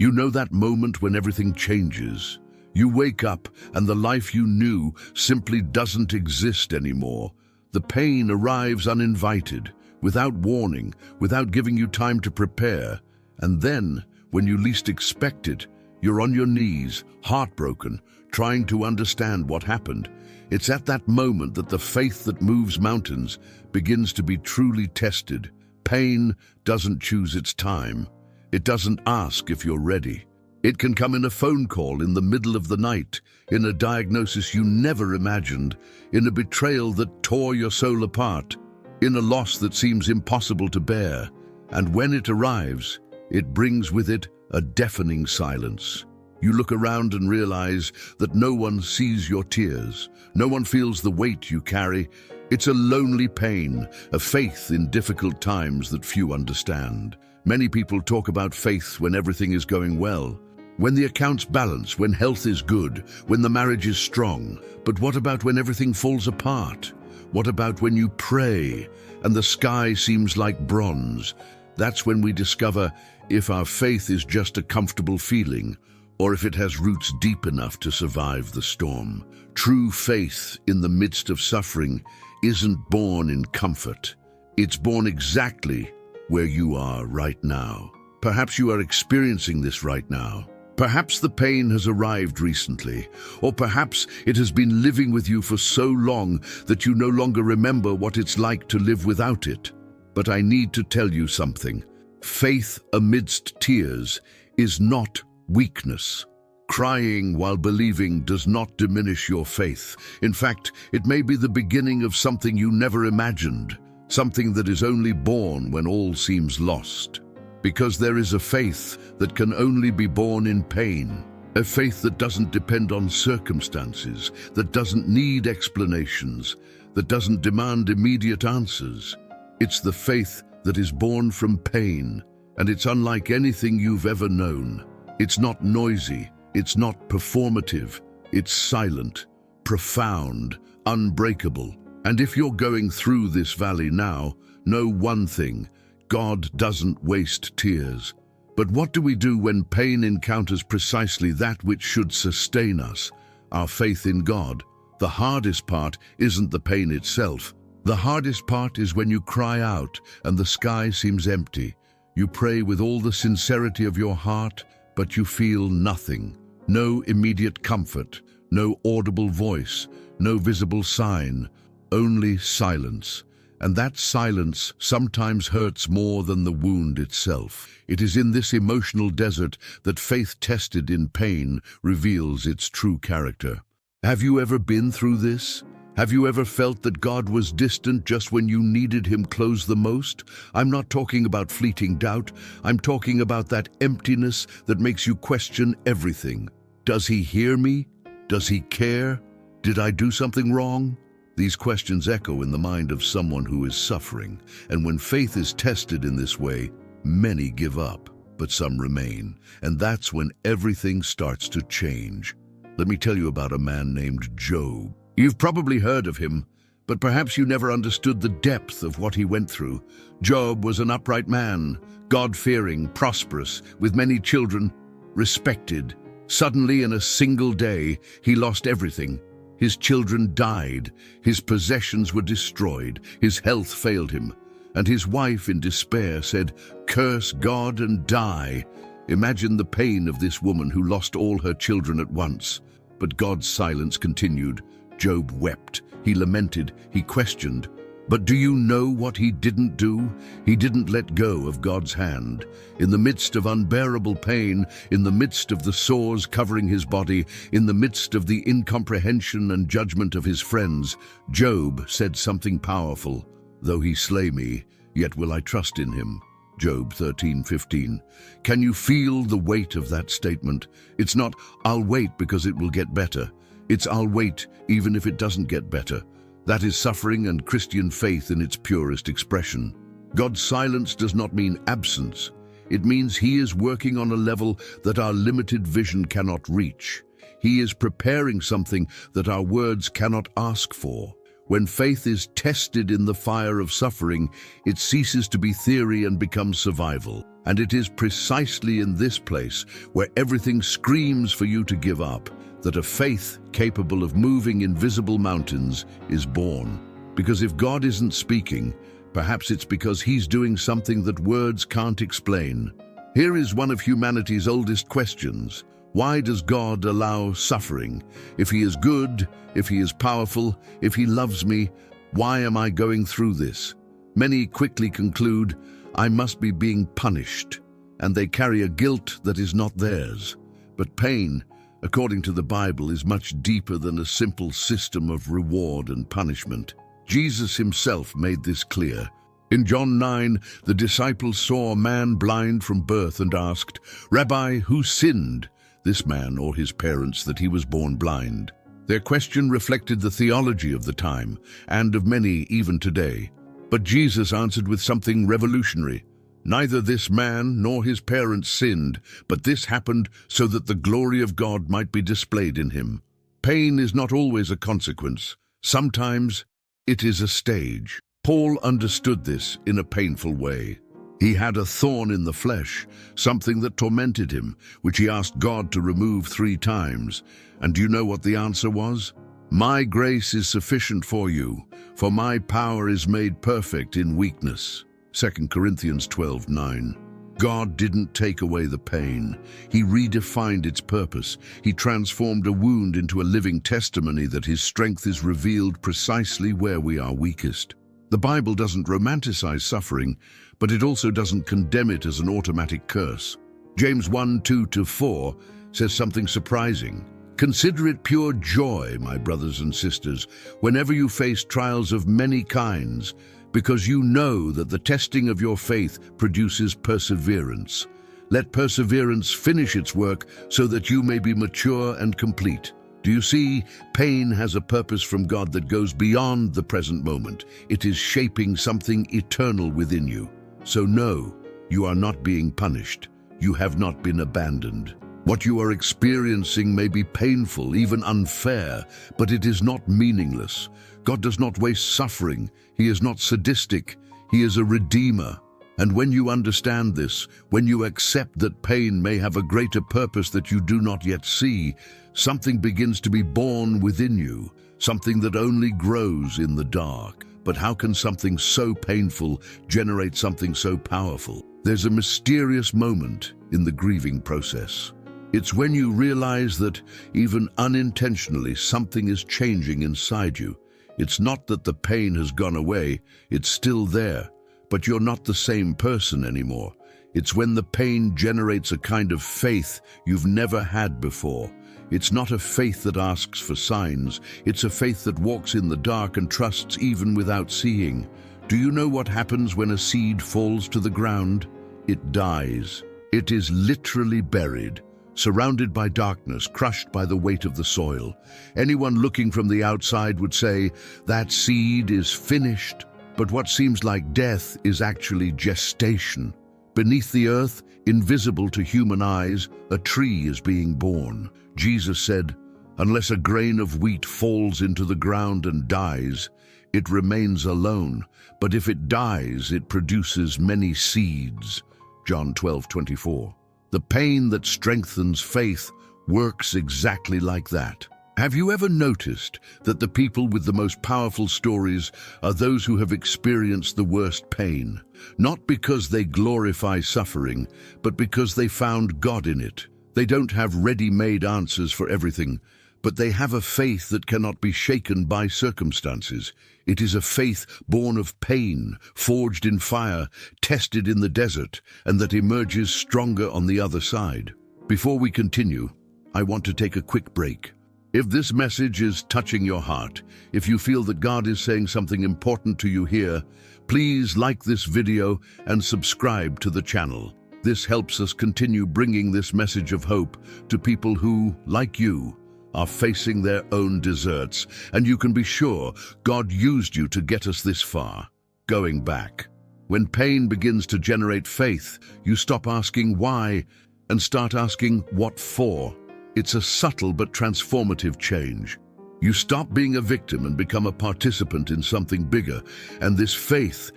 You know that moment when everything changes. You wake up and the life you knew simply doesn't exist anymore. The pain arrives uninvited, without warning, without giving you time to prepare. And then, when you least expect it, you're on your knees, heartbroken, trying to understand what happened. It's at that moment that the faith that moves mountains begins to be truly tested. Pain doesn't choose its time. It doesn't ask if you're ready. It can come in a phone call in the middle of the night, in a diagnosis you never imagined, in a betrayal that tore your soul apart, in a loss that seems impossible to bear. And when it arrives, it brings with it a deafening silence. You look around and realize that no one sees your tears. No one feels the weight you carry. It's a lonely pain, a faith in difficult times that few understand. Many people talk about faith when everything is going well, when the accounts balance, when health is good, when the marriage is strong. But what about when everything falls apart? What about when you pray and the sky seems like bronze? That's when we discover if our faith is just a comfortable feeling or if it has roots deep enough to survive the storm. True faith in the midst of suffering isn't born in comfort. It's born exactly where you are right now. Perhaps you are experiencing this right now. Perhaps the pain has arrived recently, or perhaps it has been living with you for so long that you no longer remember what it's like to live without it. But I need to tell you something. Faith amidst tears is not weakness. Crying while believing does not diminish your faith. In fact, it may be the beginning of something you never imagined, something that is only born when all seems lost. Because there is a faith that can only be born in pain, a faith that doesn't depend on circumstances, that doesn't need explanations, that doesn't demand immediate answers. It's the faith that is born from pain, and it's unlike anything you've ever known. It's not noisy, it's not performative, it's silent, profound, unbreakable. And if you're going through this valley now, know one thing: God doesn't waste tears. But what do we do when pain encounters precisely that which should sustain us, our faith in God? The hardest part isn't the pain itself. The hardest part is when you cry out and the sky seems empty. You pray with all the sincerity of your heart, but you feel nothing. No immediate comfort, no audible voice, no visible sign. Only silence. And that silence sometimes hurts more than the wound itself. It is in this emotional desert that faith tested in pain reveals its true character. Have you ever been through this? Have you ever felt that God was distant just when you needed Him close the most? I'm not talking about fleeting doubt. I'm talking about that emptiness that makes you question everything. Does He hear me? Does He care? Did I do something wrong? These questions echo in the mind of someone who is suffering, and when faith is tested in this way, many give up, but some remain, and that's when everything starts to change. Let me tell you about a man named Job. You've probably heard of him, but perhaps you never understood the depth of what he went through. Job was an upright man, God-fearing, prosperous, with many children, respected. Suddenly, in a single day, he lost everything. His children died, his possessions were destroyed, his health failed him, and his wife in despair said, "Curse God and die." Imagine the pain of this woman who lost all her children at once. But God's silence continued. Job wept, he lamented, he questioned. But do you know what he didn't do? He didn't let go of God's hand. In the midst of unbearable pain, in the midst of the sores covering his body, in the midst of the incomprehension and judgment of his friends, Job said something powerful. "Though he slay me, yet will I trust in him." Job 13:15. Can you feel the weight of that statement? It's not, "I'll wait because it will get better." It's, "I'll wait even if it doesn't get better." That is suffering and Christian faith in its purest expression. God's silence does not mean absence. It means He is working on a level that our limited vision cannot reach. He is preparing something that our words cannot ask for. When faith is tested in the fire of suffering, it ceases to be theory and becomes survival. And it is precisely in this place, where everything screams for you to give up, that a faith capable of moving invisible mountains is born. Because if God isn't speaking, perhaps it's because He's doing something that words can't explain. Here is one of humanity's oldest questions. Why does God allow suffering? If He is good, if He is powerful, if He loves me, why am I going through this? Many quickly conclude, I must be being punished, and they carry a guilt that is not theirs. But pain, according to the Bible, is much deeper than a simple system of reward and punishment. Jesus Himself made this clear. In John 9, the disciples saw a man blind from birth and asked, Rabbi, who sinned, this man or his parents, that he was born blind? Their question reflected the theology of the time, and of many even today. But Jesus answered with something revolutionary. Neither this man nor his parents sinned, but this happened so that the glory of God might be displayed in him. Pain is not always a consequence. Sometimes it is a stage. Paul understood this in a painful way. He had a thorn in the flesh, something that tormented him, which he asked God to remove 3 times. And do you know what the answer was? My grace is sufficient for you, for my power is made perfect in weakness. 2 Corinthians 12:9. God didn't take away the pain. He redefined its purpose. He transformed a wound into a living testimony that His strength is revealed precisely where we are weakest. The Bible doesn't romanticize suffering, but it also doesn't condemn it as an automatic curse. James 1:2-4 says something surprising. Consider it pure joy, my brothers and sisters, whenever you face trials of many kinds, because you know that the testing of your faith produces perseverance. Let perseverance finish its work so that you may be mature and complete. Do you see? Pain has a purpose from God that goes beyond the present moment. It is shaping something eternal within you. So no, you are not being punished. You have not been abandoned. What you are experiencing may be painful, even unfair, but it is not meaningless. God does not waste suffering. He is not sadistic. He is a redeemer. And when you understand this, when you accept that pain may have a greater purpose that you do not yet see, something begins to be born within you, something that only grows in the dark. But how can something so painful generate something so powerful? There's a mysterious moment in the grieving process. It's when you realize that, even unintentionally, something is changing inside you. It's not that the pain has gone away, it's still there, but you're not the same person anymore. It's when the pain generates a kind of faith you've never had before. It's not a faith that asks for signs, it's a faith that walks in the dark and trusts even without seeing. Do you know what happens when a seed falls to the ground? It dies. It is literally buried, surrounded by darkness, crushed by the weight of the soil. Anyone looking from the outside would say, that seed is finished. But what seems like death is actually gestation. Beneath the earth, invisible to human eyes, a tree is being born. Jesus said, unless a grain of wheat falls into the ground and dies, it remains alone. But if it dies, it produces many seeds. John 12:24. The pain that strengthens faith works exactly like that. Have you ever noticed that the people with the most powerful stories are those who have experienced the worst pain? Not because they glorify suffering, but because they found God in it. They don't have ready-made answers for everything, but they have a faith that cannot be shaken by circumstances. It is a faith born of pain, forged in fire, tested in the desert, and that emerges stronger on the other side. Before we continue, I want to take a quick break. If this message is touching your heart, if you feel that God is saying something important to you here, please like this video and subscribe to the channel. This helps us continue bringing this message of hope to people who, like you, are facing their own deserts, and you can be sure God used you to get us this far. Going back. When pain begins to generate faith, you stop asking why and start asking what for. It's a subtle but transformative change. You stop being a victim and become a participant in something bigger. And this faith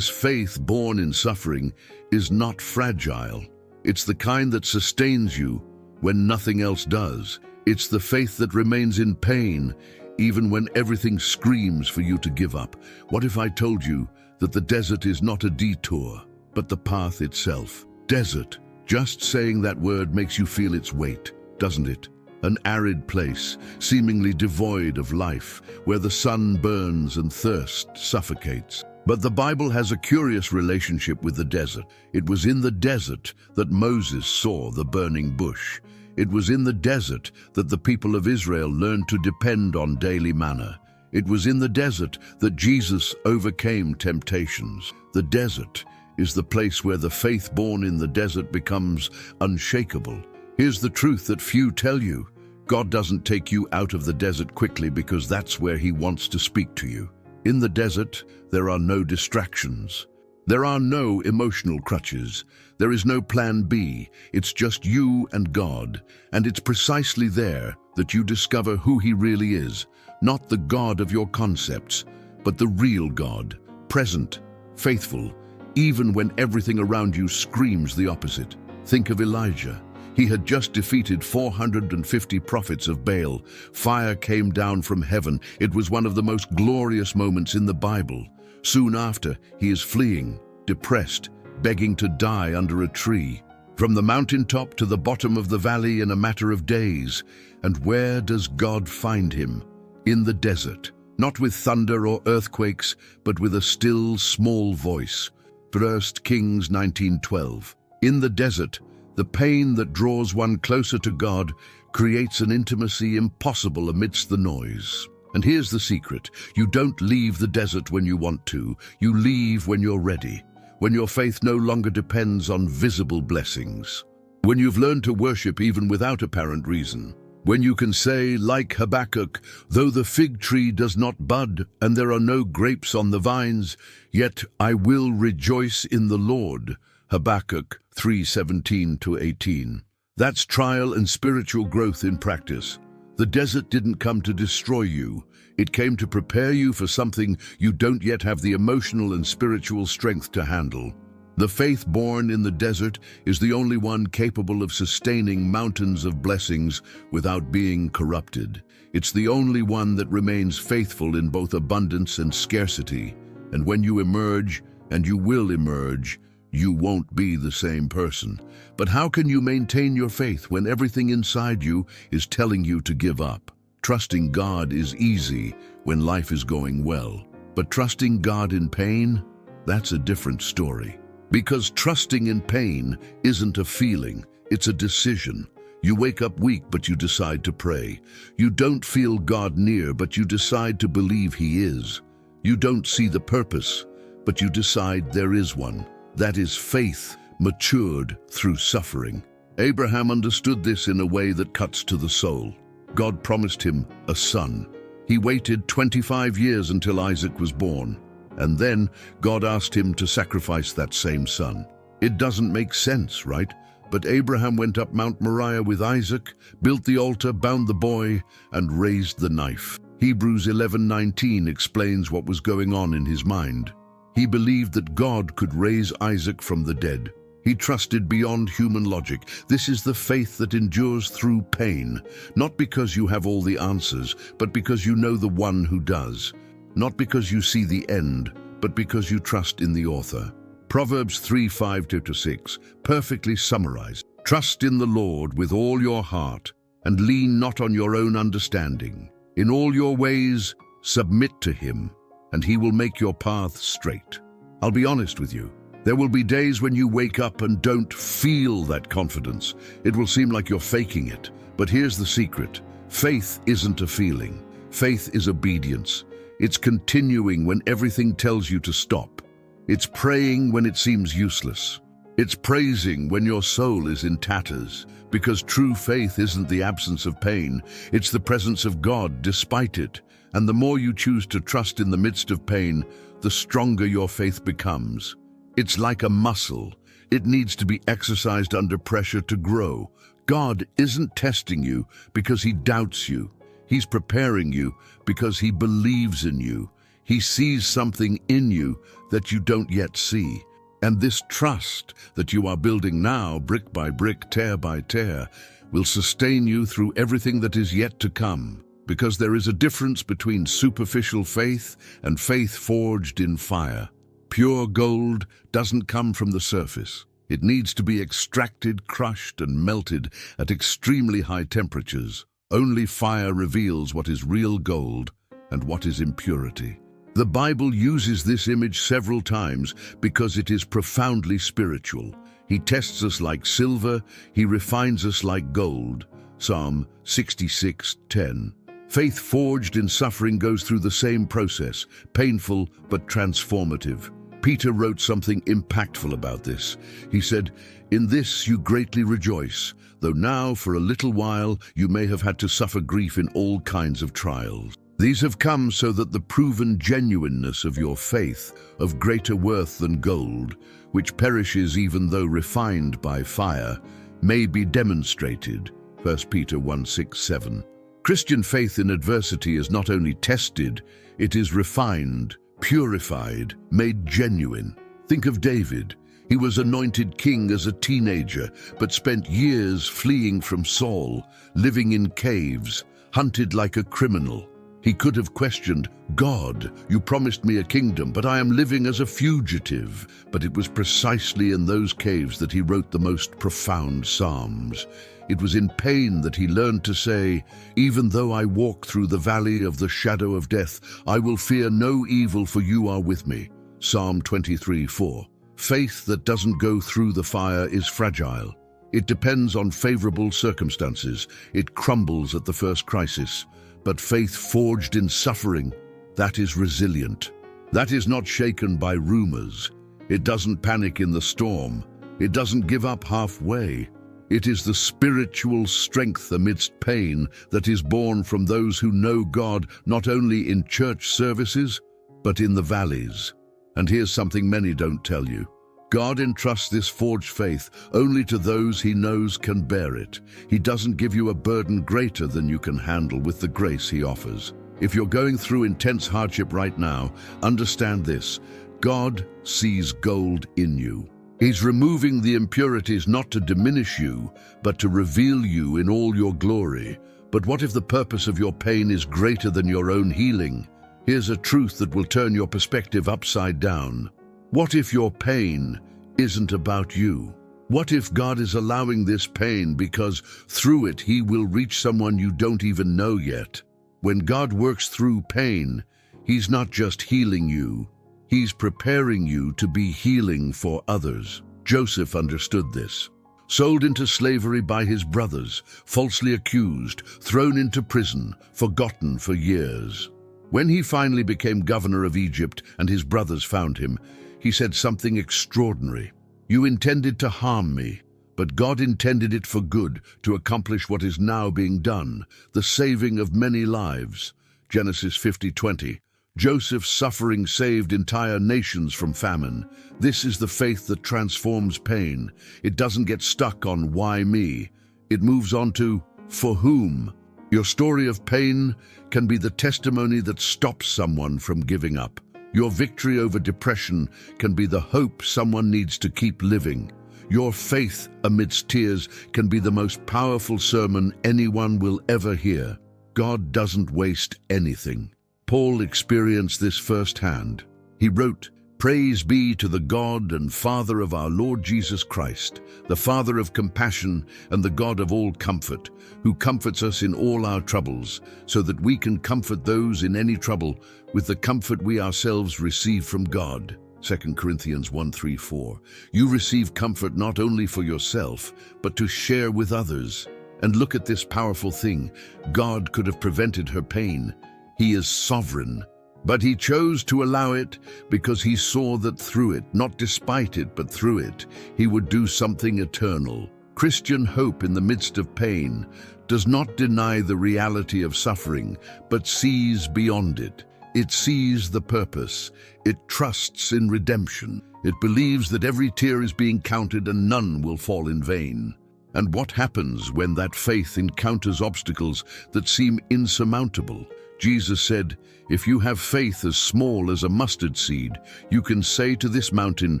born in suffering, is not fragile. It's the kind that sustains you when nothing else does. It's the faith that remains in pain, even when everything screams for you to give up. What if I told you that the desert is not a detour, but the path itself? Desert. Just saying that word makes you feel its weight, doesn't it? An arid place, seemingly devoid of life, where the sun burns and thirst suffocates. But the Bible has a curious relationship with the desert. It was in the desert that Moses saw the burning bush. It was in the desert that the people of Israel learned to depend on daily manna. It was in the desert that Jesus overcame temptations. The desert is the place where the faith born in the desert becomes unshakable. Here's the truth that few tell you. God doesn't take you out of the desert quickly because that's where He wants to speak to you. In the desert, there are no distractions. There are no emotional crutches. There is no plan B. It's just you and God. And it's precisely there that you discover who He really is. Not the God of your concepts, but the real God, present, faithful, even when everything around you screams the opposite. Think of Elijah. He had just defeated 450 prophets of Baal. Fire came down from heaven. It was one of the most glorious moments in the Bible. Soon after, he is fleeing, depressed, begging to die under a tree. From the mountaintop to the bottom of the valley in a matter of days. And where does God find him? In the desert. Not with thunder or earthquakes, but with a still, small voice. 1 Kings 19:12. In the desert, the pain that draws one closer to God creates an intimacy impossible amidst the noise. And here's the secret. You don't leave the desert when you want to. You leave when you're ready. When your faith no longer depends on visible blessings. When you've learned to worship even without apparent reason. When you can say, like Habakkuk, though the fig tree does not bud and there are no grapes on the vines, yet I will rejoice in the Lord. Habakkuk 3:17-18. That's trial and spiritual growth in practice. The desert didn't come to destroy you. It came to prepare you for something you don't yet have the emotional and spiritual strength to handle. The faith born in the desert is the only one capable of sustaining mountains of blessings without being corrupted. It's the only one that remains faithful in both abundance and scarcity. And when you emerge, and you will emerge, you won't be the same person. But how can you maintain your faith when everything inside you is telling you to give up? Trusting God is easy when life is going well. But trusting God in pain, that's a different story. Because trusting in pain isn't a feeling, it's a decision. You wake up weak, but you decide to pray. You don't feel God near, but you decide to believe He is. You don't see the purpose, but you decide there is one. That is faith, matured through suffering. Abraham understood this in a way that cuts to the soul. God promised him a son. He waited 25 years until Isaac was born. And then God asked him to sacrifice that same son. It doesn't make sense, right? But Abraham went up Mount Moriah with Isaac, built the altar, bound the boy, and raised the knife. Hebrews 11:19 explains what was going on in his mind. He believed that God could raise Isaac from the dead. He trusted beyond human logic. This is the faith that endures through pain, not because you have all the answers, but because you know the one who does. Not because you see the end, but because you trust in the author. Proverbs 3:5-6 perfectly summarized. Trust in the Lord with all your heart, and lean not on your own understanding. In all your ways, submit to Him, and He will make your path straight. I'll be honest with you. There will be days when you wake up and don't feel that confidence. It will seem like you're faking it. But here's the secret. Faith isn't a feeling. Faith is obedience. It's continuing when everything tells you to stop. It's praying when it seems useless. It's praising when your soul is in tatters. Because true faith isn't the absence of pain. It's the presence of God despite it. And the more you choose to trust in the midst of pain, the stronger your faith becomes. It's like a muscle. It needs to be exercised under pressure to grow. God isn't testing you because He doubts you. He's preparing you because he believes in you. He sees something in you that you don't yet see. And this trust that you are building now, brick by brick, tear by tear, will sustain you through everything that is yet to come. Because there is a difference between superficial faith and faith forged in fire. Pure gold doesn't come from the surface. It needs to be extracted, crushed, and melted at extremely high temperatures. Only fire reveals what is real gold and what is impurity. The Bible uses this image several times because it is profoundly spiritual. He tests us like silver, he refines us like gold. Psalm 66:10. Faith forged in suffering goes through the same process, painful but transformative. Peter wrote something impactful about this. He said, "In this you greatly rejoice, though now for a little while you may have had to suffer grief in all kinds of trials. These have come so that the proven genuineness of your faith, of greater worth than gold, which perishes even though refined by fire, may be demonstrated." 1 Peter 1:6-7. Christian faith in adversity is not only tested, it is refined, purified, made genuine. Think of David. He was anointed king as a teenager, but spent years fleeing from Saul, living in caves, hunted like a criminal. He could have questioned, "God, you promised me a kingdom, but I am living as a fugitive." But it was precisely in those caves that he wrote the most profound psalms. It was in pain that he learned to say, "Even though I walk through the valley of the shadow of death, I will fear no evil, for you are with me." Psalm 23:4. Faith that doesn't go through the fire is fragile. It depends on favorable circumstances. It crumbles at the first crisis. But faith forged in suffering, that is resilient. That is not shaken by rumors. It doesn't panic in the storm. It doesn't give up halfway. It is the spiritual strength amidst pain that is born from those who know God not only in church services, but in the valleys. And here's something many don't tell you. God entrusts this forged faith only to those he knows can bear it. He doesn't give you a burden greater than you can handle with the grace he offers. If you're going through intense hardship right now, understand this: God sees gold in you. He's removing the impurities not to diminish you, but to reveal you in all your glory. But what if the purpose of your pain is greater than your own healing? Here's a truth that will turn your perspective upside down. What if your pain isn't about you? What if God is allowing this pain because through it he will reach someone you don't even know yet? When God works through pain, he's not just healing you, he's preparing you to be healing for others. Joseph understood this. Sold into slavery by his brothers, falsely accused, thrown into prison, forgotten for years. When he finally became governor of Egypt and his brothers found him, he said something extraordinary. "You intended to harm me, but God intended it for good, to accomplish what is now being done, the saving of many lives." Genesis 50:20. Joseph's suffering saved entire nations from famine. This is the faith that transforms pain. It doesn't get stuck on "why me?" It moves on to "for whom?" Your story of pain can be the testimony that stops someone from giving up. Your victory over depression can be the hope someone needs to keep living. Your faith amidst tears can be the most powerful sermon anyone will ever hear. God doesn't waste anything. Paul experienced this firsthand. He wrote, "Praise be to the God and Father of our Lord Jesus Christ, the Father of compassion and the God of all comfort, who comforts us in all our troubles, so that we can comfort those in any trouble with the comfort we ourselves receive from God." 2 Corinthians 1:3-4. You receive comfort not only for yourself, but to share with others. And look at this powerful thing. God could have prevented her pain. He is sovereign. But he chose to allow it because he saw that through it, not despite it, but through it, he would do something eternal. Christian hope in the midst of pain does not deny the reality of suffering, but sees beyond it. It sees the purpose. It trusts in redemption. It believes that every tear is being counted and none will fall in vain. And what happens when that faith encounters obstacles that seem insurmountable? Jesus said, "If you have faith as small as a mustard seed, you can say to this mountain,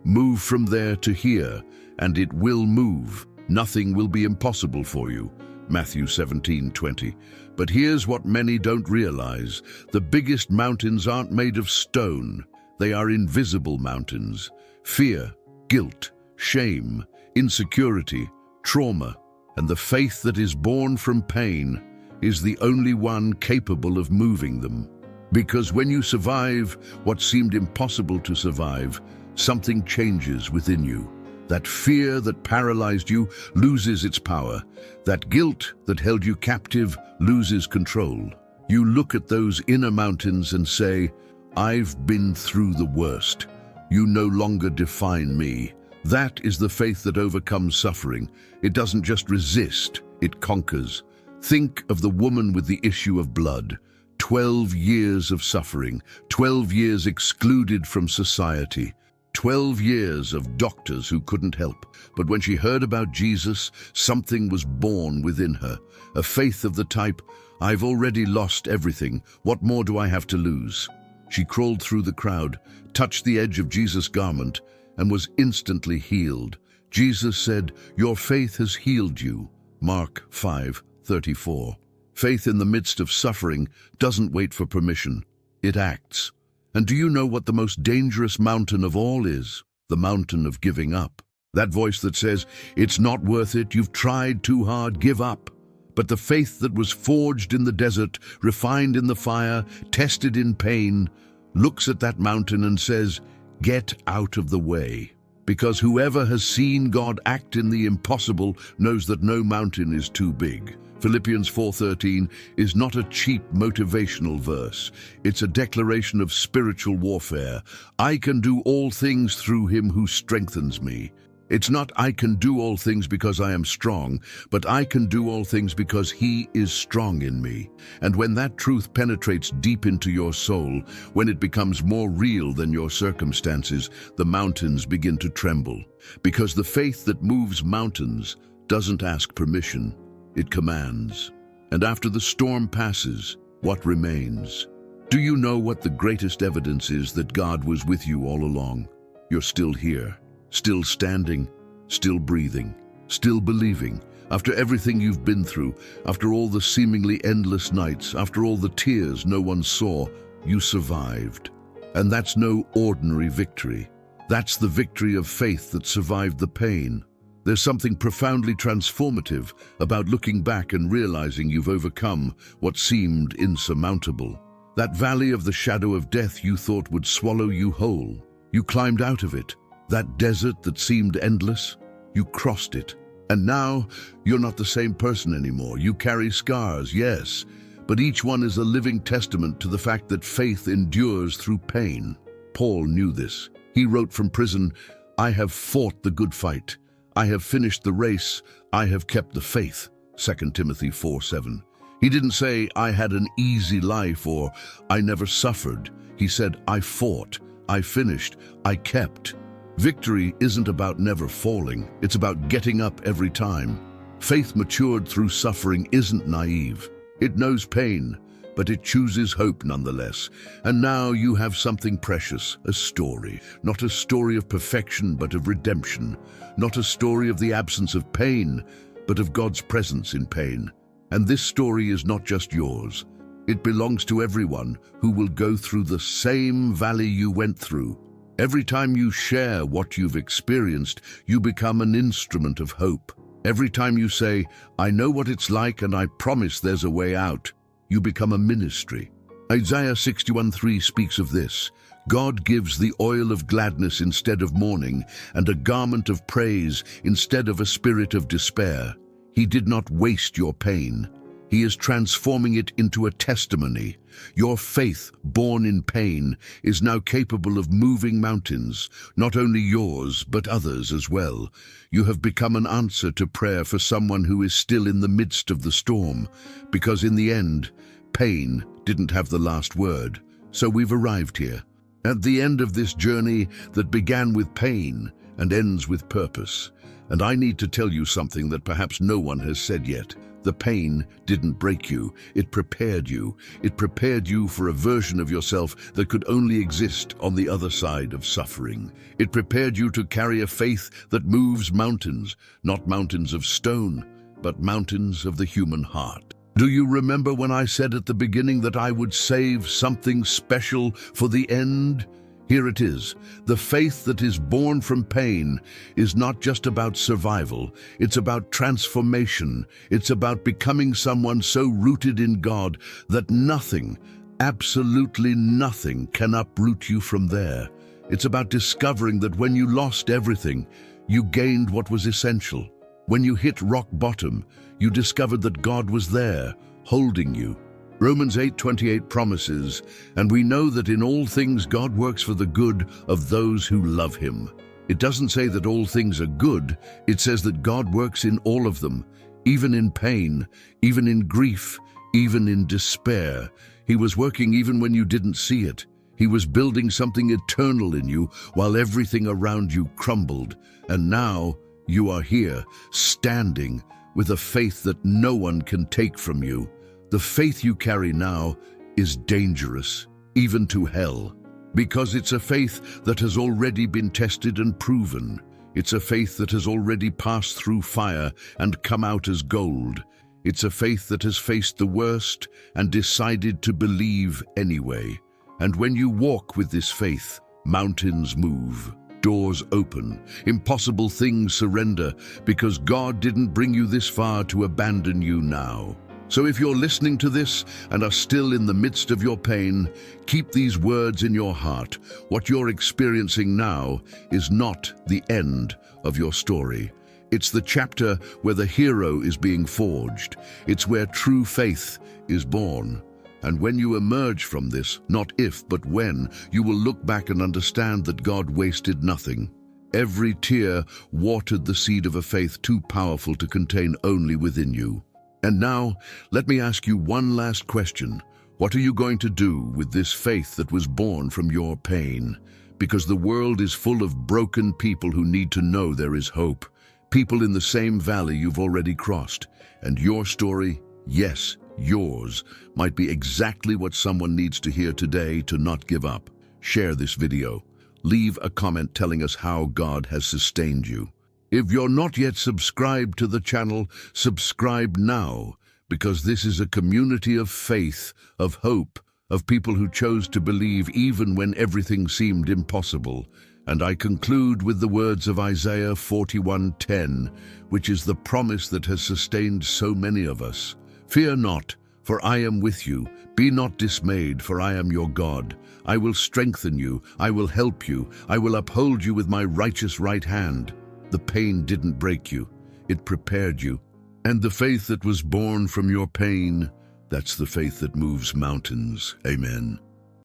'Move from there to here,' and it will move. Nothing will be impossible for you." Matthew 17:20. But here's what many don't realize. The biggest mountains aren't made of stone. They are invisible mountains. Fear, guilt, shame, insecurity, trauma, and the faith that is born from pain is the only one capable of moving them. Because when you survive what seemed impossible to survive, something changes within you. That fear that paralyzed you loses its power. That guilt that held you captive loses control. You look at those inner mountains and say, "I've been through the worst. You no longer define me." That is the faith that overcomes suffering. It doesn't just resist, it conquers. Think of the woman with the issue of blood. 12 years of suffering, 12 years excluded from society, 12 years of doctors who couldn't help. But when she heard about Jesus, something was born within her, a faith of the type, "I've already lost everything. What more do I have to lose?" She crawled through the crowd, touched the edge of Jesus' garment, and was instantly healed. Jesus said, "Your faith has healed you." Mark 5:34. Faith in the midst of suffering doesn't wait for permission. It acts. And do you know what the most dangerous mountain of all is? The mountain of giving up. That voice that says, "It's not worth it, you've tried too hard, give up." But the faith that was forged in the desert, refined in the fire, tested in pain, looks at that mountain and says, "Get out of the way." Because whoever has seen God act in the impossible knows that no mountain is too big. Philippians 4:13 is not a cheap motivational verse. It's a declaration of spiritual warfare. I can do all things through him who strengthens me. It's not "I can do all things because I am strong," but "I can do all things because he is strong in me." And when that truth penetrates deep into your soul, when it becomes more real than your circumstances, the mountains begin to tremble. Because the faith that moves mountains doesn't ask permission, it commands. And after the storm passes, what remains? Do you know what the greatest evidence is that God was with you all along? You're still here. Still standing, still breathing, still believing. After everything you've been through, after all the seemingly endless nights, after all the tears no one saw, you survived. And that's no ordinary victory. That's the victory of faith that survived the pain. There's something profoundly transformative about looking back and realizing you've overcome what seemed insurmountable. That valley of the shadow of death you thought would swallow you whole. You climbed out of it. That desert that seemed endless, you crossed it. And now, you're not the same person anymore. You carry scars, yes, but each one is a living testament to the fact that faith endures through pain. Paul knew this. He wrote from prison, "I have fought the good fight. I have finished the race. I have kept the faith." 2 Timothy 4:7. He didn't say, "I had an easy life," or "I never suffered." He said, "I fought, I finished, I kept." Victory isn't about never falling, it's about getting up every time. Faith matured through suffering isn't naive. It knows pain, but it chooses hope nonetheless. And now you have something precious, a story. Not a story of perfection, but of redemption. Not a story of the absence of pain, but of God's presence in pain. And this story is not just yours. It belongs to everyone who will go through the same valley you went through. Every time you share what you've experienced, you become an instrument of hope. Every time you say, "I know what it's like and I promise there's a way out," you become a ministry. Isaiah 61:3 speaks of this. God gives the oil of gladness instead of mourning, and a garment of praise instead of a spirit of despair. He did not waste your pain. He is transforming it into a testimony. Your faith, born in pain, is now capable of moving mountains, not only yours, but others as well. You have become an answer to prayer for someone who is still in the midst of the storm, because in the end, pain didn't have the last word. So we've arrived here, at the end of this journey that began with pain and ends with purpose. And I need to tell you something that perhaps no one has said yet. The pain didn't break you, it prepared you. It prepared you for a version of yourself that could only exist on the other side of suffering. It prepared you to carry a faith that moves mountains, not mountains of stone, but mountains of the human heart. Do you remember when I said at the beginning that I would save something special for the end? Here it is. The faith that is born from pain is not just about survival. It's about transformation. It's about becoming someone so rooted in God that nothing, absolutely nothing, can uproot you from there. It's about discovering that when you lost everything, you gained what was essential. When you hit rock bottom, you discovered that God was there, holding you. Romans 8:28 promises, and we know that in all things God works for the good of those who love him. It doesn't say that all things are good, it says that God works in all of them, even in pain, even in grief, even in despair. He was working even when you didn't see it. He was building something eternal in you while everything around you crumbled. And now you are here, standing with a faith that no one can take from you. The faith you carry now is dangerous, even to hell, because it's a faith that has already been tested and proven. It's a faith that has already passed through fire and come out as gold. It's a faith that has faced the worst and decided to believe anyway. And when you walk with this faith, mountains move, doors open, impossible things surrender, because God didn't bring you this far to abandon you now. So if you're listening to this and are still in the midst of your pain, keep these words in your heart. What you're experiencing now is not the end of your story. It's the chapter where the hero is being forged. It's where true faith is born. And when you emerge from this, not if, but when, you will look back and understand that God wasted nothing. Every tear watered the seed of a faith too powerful to contain only within you. And now, let me ask you one last question. What are you going to do with this faith that was born from your pain? Because the world is full of broken people who need to know there is hope. People in the same valley you've already crossed. And your story, yes, yours, might be exactly what someone needs to hear today to not give up. Share this video. Leave a comment telling us how God has sustained you. If you're not yet subscribed to the channel, subscribe now, because this is a community of faith, of hope, of people who chose to believe even when everything seemed impossible. And I conclude with the words of Isaiah 41:10, which is the promise that has sustained so many of us. Fear not, for I am with you. Be not dismayed, for I am your God. I will strengthen you, I will help you, I will uphold you with my righteous right hand. The pain didn't break you, it prepared you. And the faith that was born from your pain, that's the faith that moves mountains. Amen.